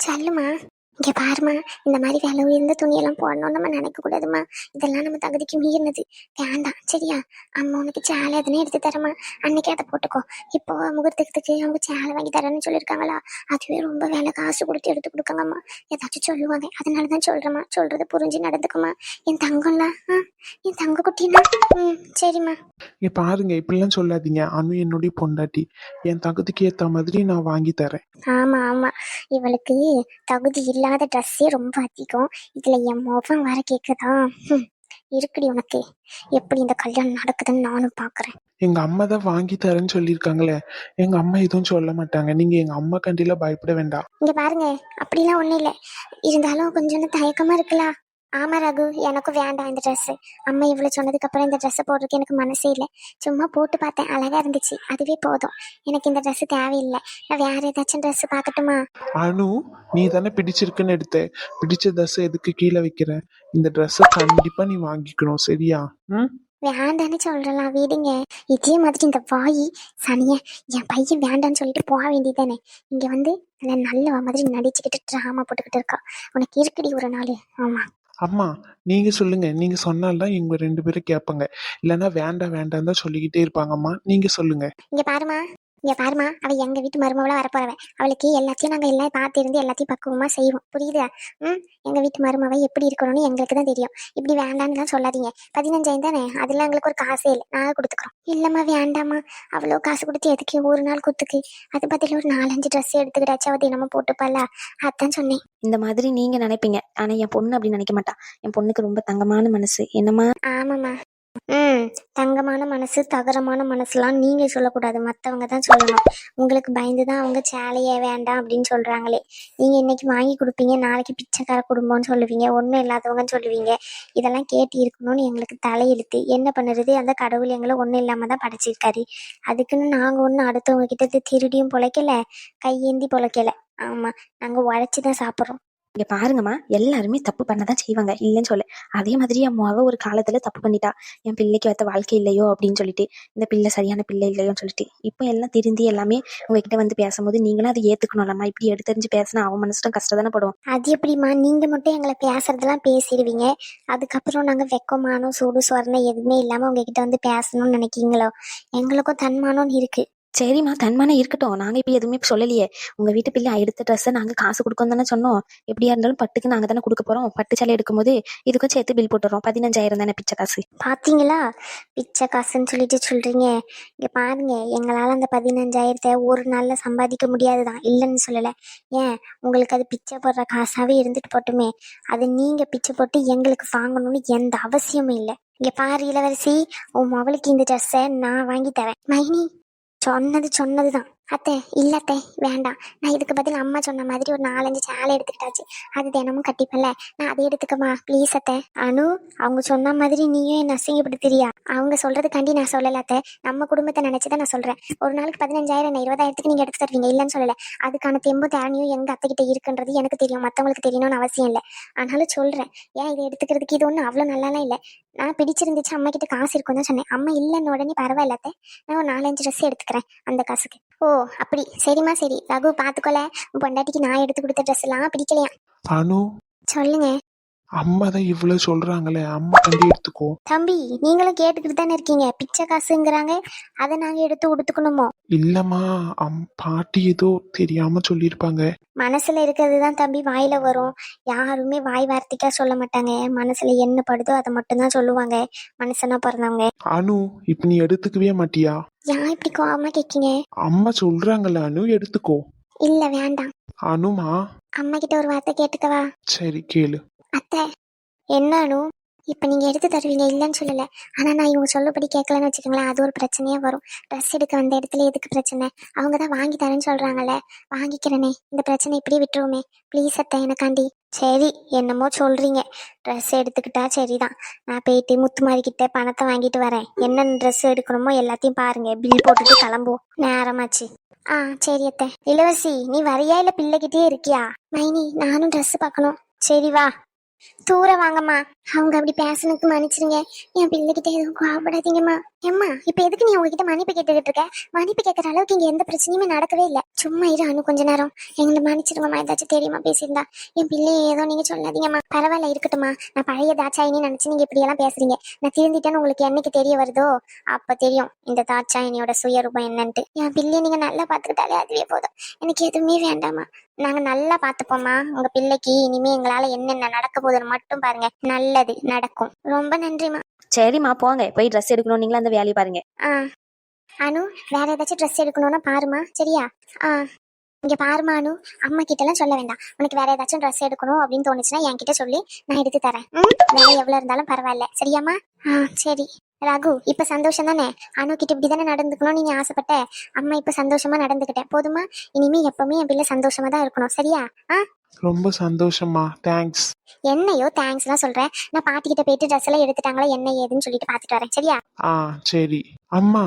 சொல்லுமா. இங்க பாருமா, இந்த மாதிரி விலை உயர்ந்த துணியெல்லாம் போடணும்னு நம்ம நினைக்க கூடாதுமா. இதெல்லாம் நம்ம தகுதிக்கு மீறினது. வேண்டாம் சரியா? அம்மா உனக்கு சேலை எதுனே எடுத்து தரமா, அன்னைக்கே அதை போட்டுக்கோ. இப்போ முகூர்த்தத்துக்கு அவங்க சேலை வாங்கி தரேன்னு சொல்லியிருக்காங்களா, அதுவே ரொம்ப விலை காசு கொடுத்து எடுத்து கொடுக்காங்கம்மா. ஏதாச்சும் சொல்லுவாங்க, அதனாலதான் சொல்றேம்மா. சொல்றது புரிஞ்சு நடந்துக்குமா. என் தங்கம்ல, என் தங்க குட்டினா. சரிம்மா. பாருங்க, இப்படிலாம் சொல்லாதீங்க. அனு என்னுடைய பொண்டாட்டி. என் தகுதிக்கு ஏத்த மாதிரி நான் வாங்கி தரேன். ஆமா ஆமா, இவளுக்கு தகுதி இல்லாத ட்ரெஸ்ஸே ரொம்ப அதிகம். இதுல என் முகம் வர கேக்குதா? இருக்குடி உனக்கு. எப்படி இந்த கல்யாணம் நடக்குதுன்னு நானும் பாக்குறேன். எங்க அம்மா தான் வாங்கி தரேன்னு சொல்லியிருக்காங்களே. எங்க அம்மா எதுவும் சொல்ல மாட்டாங்க. நீங்க எங்க அம்மா கண்டில பயப்பட வேண்டாம். இங்க பாருங்க, அப்படிலாம் ஒண்ணும் இல்லை. இருந்தாலும் கொஞ்சம் தயக்கமா இருக்குல்ல. ஆமா ரகு, எனக்கும் வேண்டாம் இந்த ட்ரெஸ். அம்மா இவ்வளவு சொன்னதுக்கு அப்புறம் இந்த ட்ரெஸ் போடுறதுக்கு எனக்கு மனசே இல்லை. சும்மா போட்டு பார்த்தேன், அழகா இருந்துச்சு, அதுவே போதும். எனக்கு இந்த ட்ரெஸ் தேவையில்லை. நான் வேற ஏதாச்சும் ட்ரெஸ் பார்க்கட்டுமா? அனு, நீ தானே பிடிச்சிருக்குன்னு எடுத்த. பிடிச்ச ட்ரெஸ் எதுக்கு கீழே வைக்கிற? இந்த ட்ரெஸ்ஸை கண்டிப்பா நீ வாங்கிக்கணும், சரியா? வேண்டான்னு சொல்றலாம், வீடுங்க. இதே மாதிரி இந்த வாயி சனிய, என் பையன் வேண்டான்னு சொல்லிட்டு போக வேண்டியதானே. இங்க வந்து நல்ல மாதிரி நடிச்சுக்கிட்டு டிராமா போட்டுக்கிட்டு இருக்கா. உனக்கு இருக்குடி ஒரு நாள். ஆமா அம்மா, நீங்க சொல்லுங்க. நீங்க சொன்னால்தான் இவங்க 2 பேரும் கேட்பாங்க. இல்லைன்னா வேண்டாம் வேண்டாம் தான் சொல்லிக்கிட்டே இருப்பாங்கம்மா. நீங்க சொல்லுங்க. இங்க பாருமா, அவ எங்க வீட்டு மருமவளா வரப்போறவ. அவளுக்கு எல்லாத்தையும் நாங்க எல்லாம் பார்த்து இருந்து எல்லாத்தையும் பக்குவமா செய்வோம், புரியுதா? எங்க வீட்டு மருமவ எப்படி இருக்கணும்னு எங்களுக்கு தான் தெரியும். இப்படி வேண்டான்னு தான் சொல்லாதீங்க. 15,000 தானே, அதுல எங்களுக்கு ஒரு காசே இல்லை, நாங்க கொடுத்துக்கிறோம். இல்லம்மா வேண்டாமா, அவ்வளோ காசு கொடுத்து எதுக்கு ஒரு நாள் குத்துக்கு? அது பதில் ஒரு 4-5 ட்ரெஸ் எடுத்துக்கிட்டாச்சு, அவ தினமும் போட்டுப்பால. அதான் சொன்னேன். இந்த மாதிரி நீங்க நினைப்பீங்க, ஆனா என் பொண்ணு அப்படி நினைக்க மாட்டா. என் பொண்ணுக்கு ரொம்ப தங்கமான மனசு. என்னம்மா? ஆமாம்மா. தங்கமான மனசு தகரமான மனசுலாம் நீங்க சொல்லக்கூடாது, மற்றவங்க தான் சொல்லணும். உங்களுக்கு பயந்துதான் அவங்க சேலையே வேண்டாம் அப்படின்னு சொல்றாங்களே. நீங்க இன்னைக்கு வாங்கி கொடுப்பீங்க, நாளைக்கு பிச்சைக்கார குடும்பம்னு சொல்லுவீங்க, ஒன்றும் இல்லாதவங்கன்னு சொல்லுவீங்க. இதெல்லாம் கேட்டு இருக்கணும்னு எங்களுக்கு தலையெழுத்து. என்ன பண்ணுறது, அந்த கடவுள் எங்களை ஒன்றும் இல்லாம தான் படைச்சிருக்காரு. அதுக்குன்னு நாங்கள் ஒன்றும் அடுத்தவங்க கிட்ட திருடியும் பொழைக்கல, கையேந்தி பொழைக்கல. ஆமா, நாங்கள் உழைச்சிதான் சாப்பிட்றோம். இங்க பாருங்கம்மா, எல்லாருமே தப்பு பண்ணதான் செய்வாங்க, இல்லைன்னு சொல்ல. அதே மாதிரி என் அம்மாவை ஒரு காலத்துல தப்பு பண்ணிட்டா. என் பிள்ளைக்கு வைத்த வாழ்க்கை இல்லையோ அப்படின்னு சொல்லிட்டு, இந்த பிள்ளை சரியான பிள்ளை இல்லையோன்னு சொல்லிட்டு, இப்போ எல்லாம் திருந்தி எல்லாமே உங்ககிட்ட வந்து பேசும்போது நீங்களும் அதை ஏத்துக்கணும்லம்மா. இப்படி எடுத்தறிஞ்சு பேசினா அவன் மனசும் கஷ்டம் தானே படும். அது எப்படிமா, நீங்க மட்டும் எங்களை பேசுறதெல்லாம் பேசிடுவீங்க, அதுக்கப்புறம் நாங்க வெக்கமானோ சூடு சொரணை எதுவுமே இல்லாம உங்ககிட்ட வந்து பேசணும்னு நினைக்கீங்களோ? எங்களுக்கும் தன்மானம் இருக்கு. சரிம்மா, தன்மானம் இருக்கட்டும். நாங்க இப்ப எதுவுமே சொல்லலையே. உங்க வீட்டு பிள்ளை எடுத்த ட்ரெஸ்ஸை நாங்க காசு கொடுக்கணும் தானே சொன்னோம். எப்படியா இருந்தாலும் பட்டுக்கு நாங்க தானே கொடுக்க போறோம். பட்டு சேலை எடுக்கும் போது இதுக்கும் சேர்த்து பில் போட்டுறோம். 15,000 தானே பிச்சை காசு. பாத்தீங்களா, பிச்சை காசுன்னு சொல்லிட்டு சொல்றீங்க. இங்க பாருங்க, எங்களால அந்த 15,000 ஒரு நாள்ல சம்பாதிக்க முடியாதுதான், இல்லைன்னு சொல்லல. ஏன், உங்களுக்கு அது பிச்சை போடுற காசாவே இருந்துட்டு போட்டுமே. அது நீங்க பிச்சை போட்டு எங்களுக்கு வாங்கணும்னு எந்த அவசியமும் இல்லை. இங்க பாரு இளவரசி, உன் மவளுக்கு இந்த ட்ரெஸ்ஸை நான் வாங்கி தரேன். மைனி சொன்னதுதான் அத்தை. இல்ல அத்தை, வேண்டாம். நான் இதுக்கு பதில் அம்மா சொன்ன மாதிரி ஒரு 4-5 சேலை எடுத்துக்கிட்டாச்சு, அது தினமும் கட்டிப்பல்ல, நான் அதை எடுத்துக்கமா ப்ளீஸ் அத்தை. அனு, அவங்க சொன்ன மாதிரி நீயும் என்ன அசிங்கப்படுத்துறியா? அவங்க சொல்றதுக்காண்டி நான் சொல்லல அத்தை, நம்ம குடும்பத்தை நினைச்சுதான் நான் சொல்றேன். ஒரு நாளைக்கு 15,000 20,000க்கு நீங்க எடுத்து தருவீங்க, இல்லைன்னு சொல்லல. அதுக்கான தெம்பு தேவையும் எங்க அத்தை கிட்ட இருக்குன்றது எனக்கு தெரியும், மத்தவங்களுக்கு தெரியணும்னு அவசியம் இல்லை. ஆனாலும் சொல்றேன், ஏன் இதை எடுத்துக்கிறதுக்கு இது ஒன்றும் அவ்வளோ நல்லாலாம் இல்லை. நான் பிடிச்சிருந்துச்சு, அம்மா கிட்ட காசு இருக்குன்னு தான் சொன்னேன். அம்மா இல்லைன்னு உடனே பரவாயில்ல அத்தை, நான் ஒரு 4-5 ட்ரெஸ் எடுத்துக்கிறேன் அந்த காசுக்கு. ஓ அப்படி, சரிம்மா சரி. ரகு பாத்துக்கொள்ள, உன் பொண்டாட்டிக்கு நான் எடுத்து கொடுத்த ட்ரெஸ் எல்லாம் பிடிக்கலையா? அனு, சொல்லுங்க. அம்மா தான் இவ்வளவு சொல்றாங்களே, அம்மா கண்டி எடுத்துக்கோ. தம்பி, நீங்களும் கேட்டுக்கிட்டு தானே இருக்கீங்க. பிச்சை காசுங்கிறாங்க, அதை நாங்க எடுத்து உடுத்துக்கணுமோ? இல்லம்மா, பாட்டி ஏதோ தெரியாம சொல்லியிருப்பாங்க. மனசுல இருக்கிறது தான் தம்பி வாயில வரும். யாருமே வாய் வார்த்தைக்கா சொல்ல மாட்டாங்க, மனசுல என்ன படுதோ அதை மட்டும்தான் சொல்லுவாங்க, மனுஷனா பிறந்தவங்க. அனு, இப்ப நீ எடுத்துக்கவே மாட்டியா? ஏன் இப்படி கோவமா கேக்கீங்க? அம்மா சொல்றாங்கல்ல அனு, எடுத்துக்கோ. இல்ல வேண்டாம். அனுமா, அம்மா கிட்ட ஒரு வார்த்தை கேட்டுக்கவா? சரி கேளு. அத்தை, என்ன அனு, இப்போ நீங்கள் எடுத்து தருவீங்க, இல்லைன்னு சொல்லலை. ஆனால் நான் இவங்க சொல்லப்படி கேட்கலன்னு வச்சுக்கோங்களேன், அது ஒரு பிரச்சனையாக வரும். ட்ரெஸ் எடுக்க வந்த இடத்துல எதுக்கு பிரச்சனை? அவங்க தான் வாங்கி தரேன்னு சொல்கிறாங்கல்ல, வாங்கிக்கிறேனே. இந்த பிரச்சனை இப்படியே விட்டுருவோமே ப்ளீஸ் அத்தை, எனக்காண்டி. சரி, என்னமோ சொல்கிறீங்க. ட்ரெஸ் எடுத்துக்கிட்டா சரிதான். நான் போயிட்டு முத்துமாரிக்கிட்ட பணத்தை வாங்கிட்டு வரேன். என்னென்ன ட்ரெஸ் எடுக்கணுமோ எல்லாத்தையும் பாருங்க, பில் போட்டுட்டு கிளம்புவோம், நேரமாச்சு. சரி அத்தை. இளவரசி, நீ வரியா இல்லை பிள்ளைகிட்டே இருக்கியா? மைனி, நானும் ட்ரெஸ் பார்க்கணும். சரி வா. தூர வாங்கம்மா. அவங்க அப்படி பேசணுக்கு மன்னிச்சிருங்க. என் பிள்ளைகிட்ட எதுவும் கோவப்படாதீங்கம்மா. ஏம்மா இப்ப எதுக்கு நீ உங்ககிட்ட மன்னிப்பு கேட்டுக்கிட்டு இருக்க? மன்னிப்பு கேட்கற அளவுக்கு இங்க எந்த பிரச்சனையுமே நடக்கவே இல்லை. சும்மா இரு அனு, கொஞ்ச நேரம் எங்களை மன்னிச்சிருங்கம்மா. ஏதாச்சும் தெரியுமா பேசியிருந்தா? என் பிள்ளைய ஏதோ நீங்க சொல்லாதீங்கம்மா. பரவாயில்ல, இருக்கட்டும்மா. நான் பழைய தாட்சாயினி நினைச்சு நீங்க இப்படி எல்லாம் பேசுறீங்க. நான் திருந்திட்டேன்னு உங்களுக்கு என்னைக்கு தெரிய வருதோ அப்ப தெரியும் இந்த தாட்சாயினியோட சுயரூபம் என்னன்ட்டு. என் பிள்ளைய நீங்க நல்லா பாத்துக்கிட்டாலே அதுவே போதும். எனக்கு எதுவுமே வேண்டாமா. நாங்க நல்லா பாத்துப்போம்மா. உங்க பிள்ளைக்கு இனிமே எங்களால என்னென்ன நடக்க போகுதுன்னு மட்டும் பாருங்க. நல்லது நடக்கும். ரொம்ப நன்றிம்மா. சரிம்மா போங்க, போய் ட்ரெஸ் எடுக்கணும், நீங்களும் அந்த வேலையை பாருங்க. ஆ அனு, வேற ஏதாச்சும் ட்ரெஸ் எடுக்கணும்னா பாருமா, சரியா? ஆ இங்க பாருமா அனு, அம்மா கிட்ட எல்லாம் சொல்ல வேண்டாம். உனக்கு வேற ஏதாச்சும் ட்ரெஸ் எடுக்கணும் அப்படின்னு தோணுச்சுன்னா என்கிட்ட சொல்லி நான் எடுத்து தரேன். வேலை எவ்வளவு இருந்தாலும் பரவாயில்ல, சரியாம்மா? சரி. ரகு, இப்ப சந்தோஷம் தானே? அனு கிட்ட இப்படிதானே நடந்துக்கணும் நீங்க ஆசைப்பட்ட. அம்மா இப்ப சந்தோஷமா நடந்துக்கிட்டேன், போதுமா? இனிமே எப்பவுமே என் பிள்ளை சந்தோஷமா தான் இருக்கணும், சரியா? ரொம்ப சந்தோஷமா, தேங்க்ஸ். என்னையோ தேங்க்ஸ் எல்லாம் சொல்றேன். நான் பாட்டிக்கிட்ட போயிட்டு ட்ரெஸ் எல்லாம் எடுத்துட்டாங்களா என்ன ஏதுன்னு சொல்லிட்டு பாத்துட்டு வரேன், சரியா? சரி. அம்மா,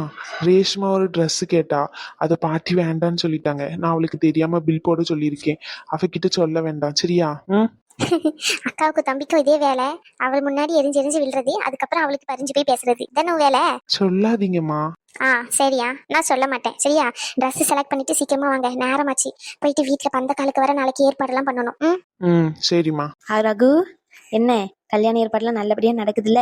ரேஷ்மா ஒரு Dress கேட்டா, அதை பாட்டி வேண்டான்னு சொல்லிட்டாங்க. நான் அவளுக்கு தெரியாம பில் போட சொல்லியிருக்கேன். அவகிட்ட சொல்ல வேண்டாம், சரியா? அக்காவுக்கு தம்பிக்கும் இதே வேலை. அவள் முன்னாடி எரிஞ்சு எரிஞ்சு விழுறது, அதுக்கப்புறம் அவளுக்கு பறிஞ்சு போய் பேசுறது, இதானே வேலை? சொல்லாதீங்கம்மா. சரியா, நான் சொல்ல மாட்டேன், சரியா? ட்ரெஸ் செலக்ட் பண்ணிட்டு சீக்கிரமா வாங்க, நேரமாச்சு. போயிட்டு வீட்டுல பந்த காலுக்கு வர நாளைக்கு ஏற்பாடெல்லாம் பண்ணணும். சரிம்மா. ரகு, என்ன கல்யாண ஏற்பாடுலாம் நல்லபடியா நடக்குதுல்ல?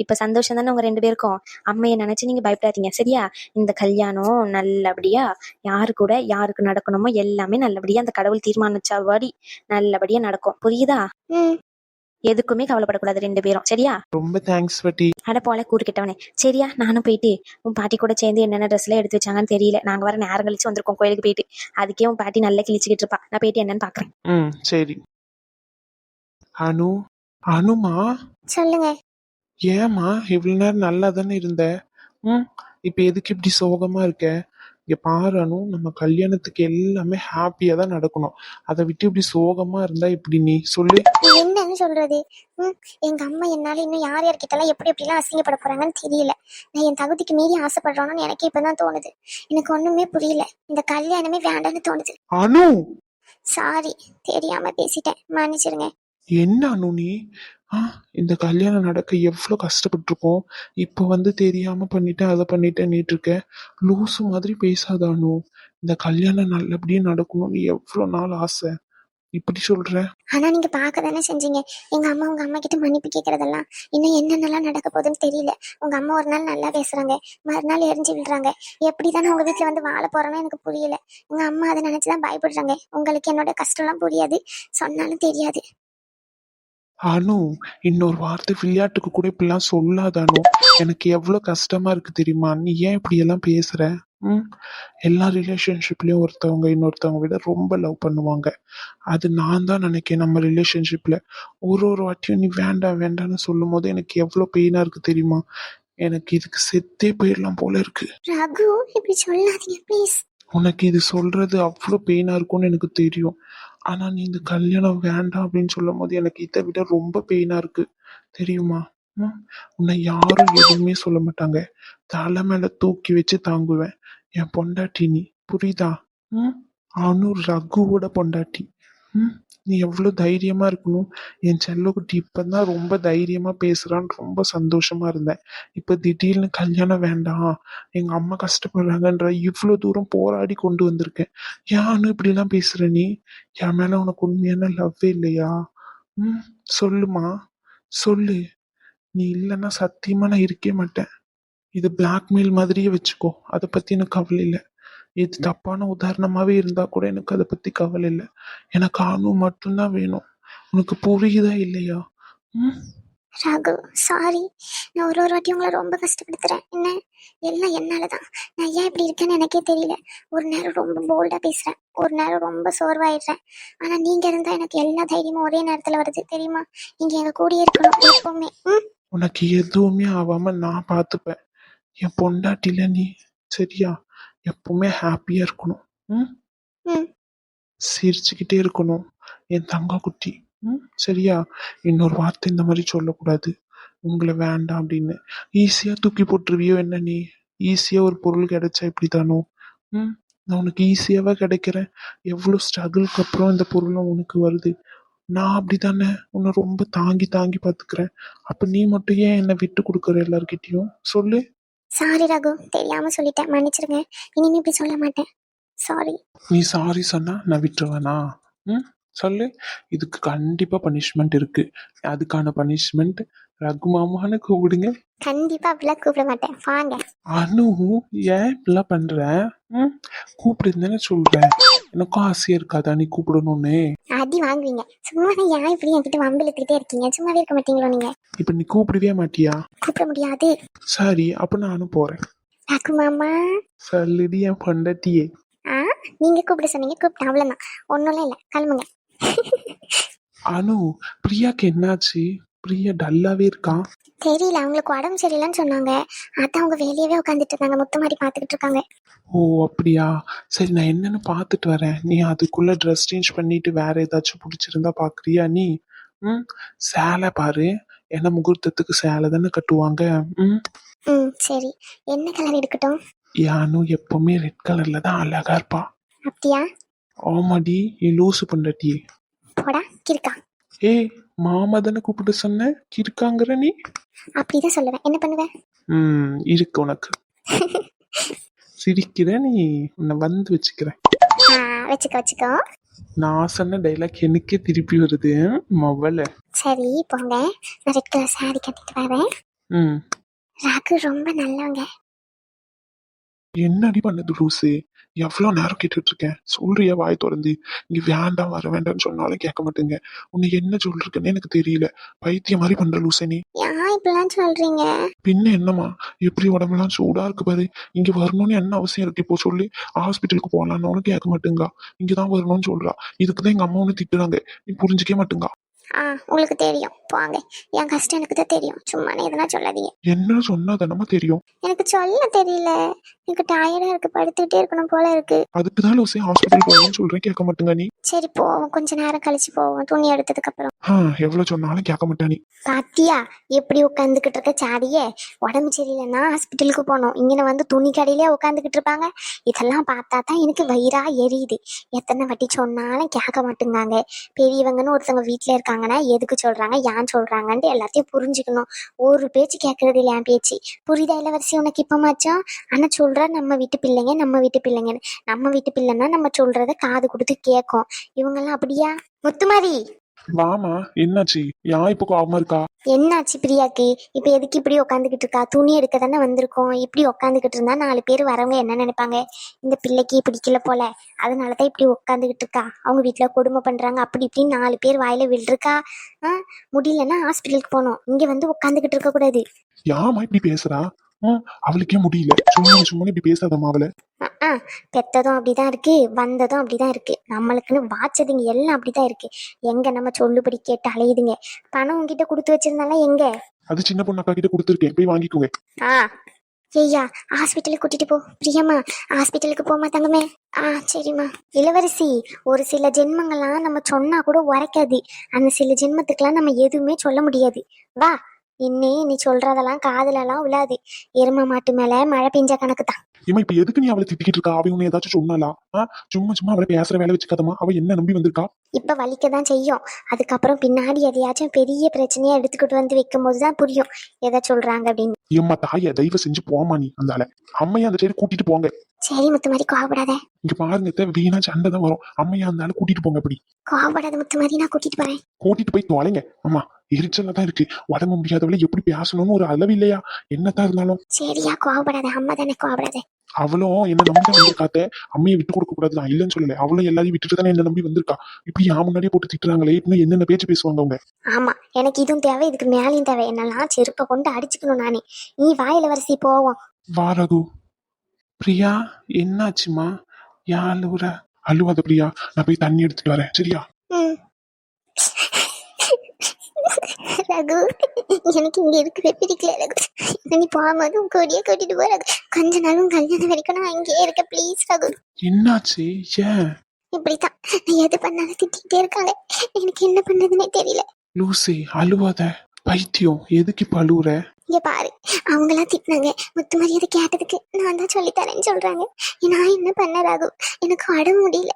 இப்ப சந்தோஷம் தானே உங்க 2 பேருக்கும்? அம்மையை நினைச்சு நீங்க பயப்படாதீங்க, சரியா? இந்த கல்யாணம் நல்லபடியா யாரு கூட யாருக்கு நடக்கணுமோ எல்லாமே நல்லபடியா அந்த கடவுள் தீர்மானிச்சபடி நல்லபடியா நடக்கும், புரியுதா? எதுக்குமே கவலைப்படக்கூடாது 2 பேரும், சரியா? ரொம்ப தேங்க்ஸ் பாட்டி. அட போல கூறு கிட்டவனே. சரியா, நானும் போயிட்டு உன் பாட்டி கூட சேர்ந்து என்னென்ன ட்ரெஸ் எல்லாம் எடுத்து வச்சாங்கன்னு தெரியல. நாங்க வர நேரம் கழிச்சு வந்திருக்கோம் கோயிலுக்கு போயிட்டு. அதுக்கே உன் பாட்டி நல்லா கிழிச்சுக்கிட்டு இருப்பா. நான் போயிட்டு என்னன்னு பாக்குறேன். சரி. அனுமா, சொல்லுங்க. ஏமா இவ்வளவு நேரம் நல்லா தானே இருந்த? இப்ப எதுக்கு இப்படி சோகமா இருக்க? இங்க பாரு அனு, நம்ம கல்யாணத்துக்கு எல்லாமே ஹாப்பியா தான் நடக்கணும். அதை விட்டு இப்படி சோகமா இருந்தா இப்படி, நீ சொல்லு. என்னன்னு சொல்றது? எங்க அம்மா என்னால இன்னும் யார் யார்கிட்ட எல்லாம் எப்படி எப்படிலாம் அசிங்கப்பட போறாங்கன்னு தெரியல. நான் என் தகுதிக்கு மீறி ஆசைப்படுறோன்னு எனக்கு இப்பதான் தோணுது. எனக்கு ஒண்ணுமே புரியல. இந்த கல்யாணமே வேண்டாம்னு தோணுது. அனு, சாரி, தெரியாம பேசிட்டேன், மன்னிச்சிருங்க. என்ன அனு நீ? இந்த கல்யாணம் நடக்க எவ்வளவு கஷ்டப்பட்டிருக்கோம். இப்ப வந்து தெரியாம பண்ணிட்டேன், அதை பண்ணிட்டேன் நீட்டு இருக்க. லூசு மாதிரி பேசாத அனு. இந்த கல்யாணம் நல்லபடியா நடக்கணும்னு எவ்வளவு நாள் ஆசை. இப்படி சொல்ற? ஆனா நீங்க பார்க்க தானே செஞ்சீங்க. எங்க அம்மா உங்க அம்மா கிட்ட மன்னிப்பு கேட்கறதெல்லாம் இன்னும் என்னென்னலாம் நடக்க போகுதுன்னு தெரியல. உங்க அம்மா ஒரு நாள் நல்லா பேசுறாங்க, மறுநாள் எரிஞ்சு விடுறாங்க. எப்படிதானே உங்க வீட்டுல வந்து வாழ போறோன்னு எனக்கு புரியல. எங்க அம்மா அதை நினைச்சுதான் பயப்படுறாங்க. உங்களுக்கு என்னோட கஷ்டம்லாம் புரியாது, சொன்னாலும் தெரியாது. அனு, இன்னொரு வார்த்தை விளையாட்டுக்கு கூட இப்படிலாம் சொல்லாத அனு. எனக்கு எவ்வளவு கஷ்டமா இருக்கு தெரியுமா? நீ ஏன் இப்படி எல்லாம் பேசுற? எல்லா ரிலேஷன்ஷிப்லயும் ஒருத்தவங்க இன்னொருத்தவங்க விட ரொம்ப லவ் பண்ணுவாங்க. அது நான் தான் நினைக்கிறேன். நம்ம ரிலேஷன்ஷிப்ல ஒரு வாட்டியும் நீ வேண்டாம் வேண்டாம்னு சொல்லும் போது எனக்கு எவ்வளவு பெயினா இருக்கு தெரியுமா? எனக்கு இதுக்கு செத்தே போயிடலாம் போல இருக்கு. ரகு, இப்படி சொல்லாதீங்க ப்ளீஸ். உனக்கு இது சொல்றது அவ்வளவு பெயினா இருக்கும்னு எனக்கு தெரியும். ஆனா நீ இந்த கல்யாணம் வேண்டாம் அப்படின்னு சொல்லும் போது எனக்கு இதை விட ரொம்ப பெயினா இருக்கு, தெரியுமா? உன்னை யாரும் எதுவுமே சொல்ல மாட்டாங்க. தலை மேல தூக்கி வச்சு தாங்குவேன். என் பொண்டாட்டி நீ, புரியுதா? அவனும் ரகுவோட பொண்டாட்டி. நீ எவ்வளவு தைரியமா இருக்கணும். என் செல்லக்குட்டி இப்பதான் ரொம்ப தைரியமா பேசுறான்னு ரொம்ப சந்தோஷமா இருந்தேன். இப்ப திடீர்னு கல்யாணம் வேண்டாம், எங்க அம்மா கஷ்டப்படுறாங்கன்ற இவ்வளவு தூரம் போராடி கொண்டு வந்திருக்கேன். யானு இப்படி எல்லாம் பேசுற நீ? என் மேல உனக்கு உண்மையான லவ்வே இல்லையா? சொல்லுமா, சொல்லு. நீ இல்லைன்னா சத்தியமா நான் இருக்கே மாட்டேன். இது பிளாக்மெயில் மாதிரியே வச்சுக்கோ, அதை பத்தி எனக்கு கவலை இல்லை. இது தப்பான உதாரணமாவே இருந்தா கூட எனக்கு அதை பத்தி கவலை இல்லை. எனக்கு அனு மட்டும்தான் வேணும். உனக்கு புரியுதா இல்லையா? ராகு, சாரி. நான் ஒரு வாட்டி உங்களை ரொம்ப கஷ்டப்படுத்துறேன். என்ன எல்லாம் என்னாலதான். நான் ஏன் இப்படி இருக்கேன்னு எனக்கே தெரியல. ஒரு நேரம் ரொம்ப போல்டா பேசுறேன், ஒரு நேரம் ரொம்ப சோர்வாயிடுறேன். ஆனா நீங்க இருந்தா எனக்கு எல்லா தைரியமும் ஒரே நேரத்துல வருது, தெரியுமா? நீங்க எங்க கூடயே இருக்கணும் எப்பவுமே. உனக்கு எதுவுமே ஆகாம நான் பார்த்துப்பேன். என் பொண்டாட்டில நீ, சரியா? எப்பவுமே ஹாப்பியா இருக்கணும். சிரிச்சுக்கிட்டே இருக்கணும் என் தங்க குட்டி. சரியா? இன்னொரு வார்த்தை இந்த மாதிரி சொல்லக்கூடாது. உங்களை வேண்டாம் அப்படின்னு ஈஸியா தூக்கி போட்டுருவியோ என்ன நீ? ஈஸியா ஒரு பொருள் கிடைச்சா இப்படித்தானோ? நான் உனக்கு ஈஸியாவா கிடைக்கிறேன். எவ்வளவு ஸ்ட்ரகிள்க்கு அப்புறம் இந்த பொருளும் உனக்கு வருது. நான் அப்படித்தானே உன்னை ரொம்ப தாங்கி தாங்கி பாத்துக்கிறேன். அப்ப நீ மட்டும் ஏன் என்னை விட்டு கொடுக்குற எல்லார்கிட்டயும் சொல்லு. சாரி ரகு, தெரியாம சொல்லிட்டேன், மன்னிச்சிருங்க. இனிமே இப்படி சொல்ல மாட்டேன். சாரி. நீ சாரி சொன்னா நான் விட்டுருவேனா? ம், சொல்லு. இதுக்கு கண்டிப்பா பனிஷ்மெண்ட் இருக்கு. அதுக்கான பனிஷ்மெண்ட் ரகு மாமான்னு கூப்பிடுங்க. கண்டிப்பா அப்படிலாம் கூப்பிட மாட்டேன், வாங்க. அனு, ஏன் இப்படிலாம் பண்ற? ம், கூப்பிடுன்னு சொல்றேன். எனக்கும் ஆசையா இருக்காதா நீ கூப்பிடணும்னு? அடி வாங்குவீங்க. சும்மா தான் ஏன் இப்படி என்கிட்ட வம்பிழுத்துக்கிட்டே இருக்கீங்க? சும்மாவே இருக்க மாட்டீங்களோ நீங்க? இப்ப நீ கூப்பிடவே மாட்டியா? கூப்பிட முடியாது. சரி, அப்ப நானும் போறேன். ரகு மாமா. சொல்லுடி என் பொண்டாட்டியே. ஆ, நீங்க கூப்பிட சொன்னீங்க, கூப்பிட்டேன், அவ்வளவுதான். ஒண்ணும்லாம் இல்ல, கிளம்புங்க. அனு, பிரியாக்கு என்னாச்சு? பிரியா டல்லாவே இருக்கா. தெரியல, அவங்களுக்கு உடம்பு சரியில்லைன்னு சொன்னாங்க. அதான் அவங்க வெளியவே உட்காந்துட்டு இருந்தாங்க, முத்து மாதிரி பாத்துக்கிட்டு இருக்காங்க. ஓ அப்படியா? சரி, நான் என்னன்னு பார்த்துட்டு வரேன். நீ அதுக்குள்ள ட்ரெஸ் சேஞ்ச் பண்ணிட்டு வேற ஏதாச்சும் பிடிச்சிருந்தா பாக்குறியா நீ? ம், சேலை பாரு. ஏன்னா முகூர்த்தத்துக்கு சேலை தானே கட்டுவாங்க. ம். ம், சரி. என்ன கலர் எடுக்கட்டும்? யானு எப்பவுமே ரெட் கலர்ல தான் அழகா இருப்பா. அப்படியா? ஆமாடி, நீ லூசு பொண்டாட்டியே. போடா கிறுக்கா. ஏய், மாமா தானே கூப்பிட்டு சொன்ன, இருக்காங்கிற நீ? அப்படிதான் சொல்லுவேன், என்ன பண்ணுவேன்? இருக்கு உனக்கு. சிரிக்கிற நீ, உன்னை வந்து வச்சுக்கிறேன். வச்சுக்கோ வச்சுக்கோ. நான் சொன்ன டைலாக் எனக்கே திருப்பி வருது மொபைல. சரி போங்க, நான் ரெட் கலர் சாரி கட்டிட்டு வரேன். ம். ரகு ரொம்ப நல்லவங்க. என்னடி பண்ணது லூசு? எவ்வளவு நேரம் கேட்டுட்டு இருக்கேன், சொல்றியா வாய் திறந்து? இங்க வேண்டாம் வர வேண்டாம்னு சொன்னாலும் கேட்க மாட்டேங்க. உன்னை என்ன சொல்றதுன்னு எனக்கு தெரியல. பைத்தியம் மாதிரி பண்ற லூசு நீ. ஏன் இப்படிலாம் சொல்றீங்க? பின்ன என்னம்மா, எப்படி உடம்பெல்லாம் சூடா இருக்கு பாரு. இங்க வரணும்னு என்ன அவசியம் இருக்கு இப்போ சொல்லி? ஹாஸ்பிட்டலுக்கு போகலான்னு கேட்க மாட்டேங்கா. இங்கதான் வரணும்னு சொல்றா. இதுக்குதான் எங்க அம்மா ஒண்ணு திட்டுறாங்க. நீ புரிஞ்சுக்க மாட்டேங்கா. உங்களுக்கு தெரியும், போங்க. என் கஷ்டம் எனக்கு தான் தெரியும், சும்மா எதனா சொல்லாதீங்க. என்ன சொன்னா தானமா தெரியும்? எனக்கு சொல்ல தெரியல, எனக்கு டயர்டா இருக்கு, படுத்துக்கிட்டே இருக்கணும் போல இருக்கு. அதுக்குதான் லூசே ஹாஸ்பிட்டல் போகணும்னு சொல்றேன், கேட்க மாட்டேங்க நீ. சரி போவோம், கொஞ்ச நேரம் கழிச்சு போவோம், துணி எடுத்ததுக்கு அப்புறம். எவ்வளவு சொன்னாலும் கேட்க மாட்டா நீ. பாத்தியா எப்படி உட்காந்துக்கிட்டு இருக்க சாரியே? உடம்பு சரியில்லைன்னா ஹாஸ்பிட்டலுக்கு போனோம், இங்கே வந்து துணி கடையிலே உட்காந்துக்கிட்டு இருப்பாங்க. இதெல்லாம் பார்த்தா தான் எனக்கு வயிறா எரியுது. எத்தனை வாட்டி சொன்னாலும் கேட்க மாட்டேங்காங்க. பெரியவங்கன்னு ஒருத்தவங்க வீட்டில் இருக்காங்கன்னா எதுக்கு சொல்றாங்க, ஏன் சொல்றாங்கன்ட்டு எல்லாத்தையும் புரிஞ்சுக்கணும். ஒரு பேச்சு கேட்கறது இல்லை என் பேச்சு. புரியுதா இளவரசி உனக்கு இப்ப மாச்சோம்? ஆனா சொல்ற நம்ம வீட்டு பிள்ளைங்க, நம்ம வீட்டு பிள்ளைங்கன்னு. நம்ம வீட்டு பிள்ளைன்னா நம்ம சொல்றத காது கொடுத்து கேட்கும். இவங்கெல்லாம் அப்படியா? முத்துமாரி, வாமா, என்னாச்சு? யான் இப்ப கோவமா இருக்கா? என்னாச்சு பிரியாக்கு? இப்ப எதுக்கு இப்படி உட்காந்துக்கிட்டு இருக்கா? துணி எடுக்க தானே வந்திருக்கோம். இப்படி உட்காந்துக்கிட்டு இருந்தா 4 பேர் வரவங்க என்ன நினைப்பாங்க? இந்த பிள்ளைக்கு பிடிக்கல போல, அதனாலதான் இப்படி உட்காந்துக்கிட்டு இருக்கா. அவங்க வீட்டுல கொடுமை பண்றாங்க, அப்படி இப்படின்னு 4 பேர் வாயில விழுருக்கா. முடியலன்னா ஹாஸ்பிட்டலுக்கு போகணும், இங்க வந்து உட்காந்துக்கிட்டு இருக்க கூடாது. யாமா இப்படி பேசுறா? அவளுக்கே முடியல, சும்மா சும்மா இப்படி பேசாதம்மா அவளை. பெத்ததும் அப்படிதான் இருக்கு, வந்ததும் அப்படிதான் இருக்கு. நம்மளுக்குன்னு வாச்சதுங்க எல்லாம் அப்படிதான் இருக்கு. எங்க நம்ம சொல்லுபடி கேட்டு அலையுதுங்க. பணம் உங்ககிட்ட கொடுத்து வச்சிருந்தாலும் எங்க? அது சின்ன பொண்ணு அக்கா கிட்ட கொடுத்துருக்கேன், போய் வாங்கிக்கோங்க. ஐயா, ஹாஸ்பிட்டலுக்கு கூட்டிட்டு போ. பிரியம்மா, ஹாஸ்பிட்டலுக்கு போமா தங்கமே. சரிம்மா. இளவரசி, ஒரு சில ஜென்மங்கள்லாம் நம்ம சொன்னா கூட உரைக்காது. அந்த சில ஜென்மத்துக்கெல்லாம் நம்ம எதுவுமே சொல்ல முடியாது. வா, இன்னே நீ சொல்றதெல்லாம் காதுல எல்லாம் விழாது. எரும மாட்டு மேல மழை பெஞ்ச கணக்கு தான். ஏமா இப்ப எதுக்கு நீ அவளை திட்டிக்கிட்டு இருக்கா? அவ உன்னை ஏதாச்சும் சொன்னாலா? சும்மா சும்மா அவளை பேசுற வேலை வச்சுக்காதமா. அவ என்ன நம்பி வந்திருக்கா? இப்ப வலிக்கதான் செய்யும். அதுக்கப்புறம் பின்னாடி எதையாச்சும் பெரிய பிரச்சனையா எடுத்துக்கிட்டு வந்து வைக்கும் போதுதான் புரியும் எதை சொல்றாங்க அப்படின்னு. ஏம்மா தாய, தயவு செஞ்சு போமா நீ. அந்த அம்மையா அந்த சைடு கூட்டிட்டு போங்க. சரி முத்துமாரி, கோவப்படாத. இங்க பாருங்க, வீணா சண்டை தான் வரும். அம்மையா இருந்தாலும் கூட்டிட்டு போங்க. அப்படி கோவப்படாத முத்துமாரி, நான் கூட்டிட்டு போறேன். கூட்டிட்டு போய் தொலைங்க. ஆமா, எரிச்சலா தான் இருக்கு. உடம்பு முடியாதவளை எப்படி பேசணும்னு ஒரு அளவு இல்லையா? என்னத்தான் இருந்தாலும். சரியா, கோவப்படாத. அம்மா தானே, கோவப்படாத. அவளும் என்ன நம்பி தான் வந்திருக்காத்த. அம்மையை விட்டு கொடுக்க கூடாதுதான், இல்லைன்னு சொல்லல. அவளும் எல்லாரையும் விட்டுட்டு தானே என்ன நம்பி வந்திருக்கா. இப்படி யா முன்னாடியே போட்டு திட்டுறாங்களே, இன்னும் என்னென்ன பேச்சு பேசுவாங்க அவங்க. ஆமா, எனக்கு இதுவும் தேவை, இதுக்கு மேலையும் தேவை. என்னெல்லாம் செருப்பை கொண்டு அடிச்சுக்கணும் நானே. நீ வாயில வரிசை போவோம். வா ரகு. பிரியா, என்னாச்சுமா? யா அழுவுற? அழுவாத பிரியா, நான் போய் தண்ணி எடுத்துட்டு வரேன், சரியா? ரகு, எனக்கு இங்க இருக்கவே பிடிக்கல ரகு. நீ போகும்போது உங்க கூடியே கூட்டிட்டு போ ரகு. கொஞ்ச நாளும் கல்யாணம் வரைக்கும் நான் இங்கேயே இருக்க ப்ளீஸ் ரகு. என்னாச்சு? ஏன் இப்படித்தான் நான் எது பண்ணாலும் திட்டிகிட்டே இருக்காங்க. எனக்கு என்ன பண்ணதுன்னே தெரியல. லூசி, அழுவாத. பைத்தியம், எதுக்கு இப்ப அழுவுற? இங்க பாரு, அவங்களாம் திட்டினாங்க. முத்து மரியாதை கேட்டதுக்கு நான் தான் சொல்லித்தரேன்னு சொல்றாங்க. நான் என்ன பண்ண ரகு? எனக்கு உடம்பு முடியல.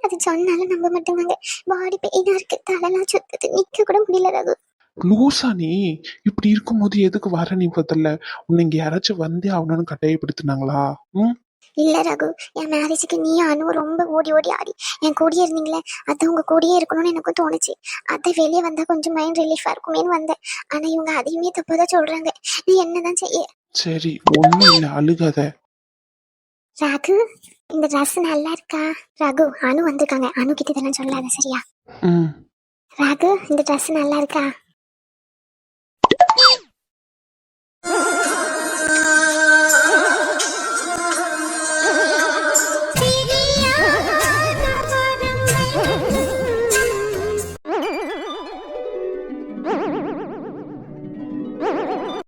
அது சொன்னாலும் நம்ப மாட்டேங்க. பாடி பெயினா இருக்கு, தலைலாம் சுத்துது, நிக்க கூட முடியல ரகு. லூசா நீ? இப்படி இருக்கும்போது எதுக்கு வர நீ முதல்ல? உன்னை இங்க யாராச்சும் வந்தே ஆகணும்னு கட்டாயப்படுத்தினாங்களா? ம். இல்ல ரகு, என் மேரேஜுக்கு நீ அனு ரொம்ப ஓடி ஓடி ஆடி என் கூடயே இருந்தீங்களே, அது உங்க கூடயே இருக்கணும்னு எனக்கும் தோணுச்சு. அதை வெளியே வந்தா கொஞ்சம் மைண்ட் ரிலீஃபா இருக்குமேன்னு வந்தேன். ஆனா இவங்க அதையுமே தப்பாதான் சொல்றாங்க. நீ என்னதான் செய்ய? சரி, ஒண்ணும் இல்ல, அழுகாத. ரகு, இந்த ட்ரெஸ் நல்லா இருக்கா? ரகு, அனு வந்திருக்காங்க, அனு கிட்ட இதெல்லாம் சொல்லாத சரியா? ம். ரகு, இந்த ட்ரெஸ் நல்லா இருக்கா?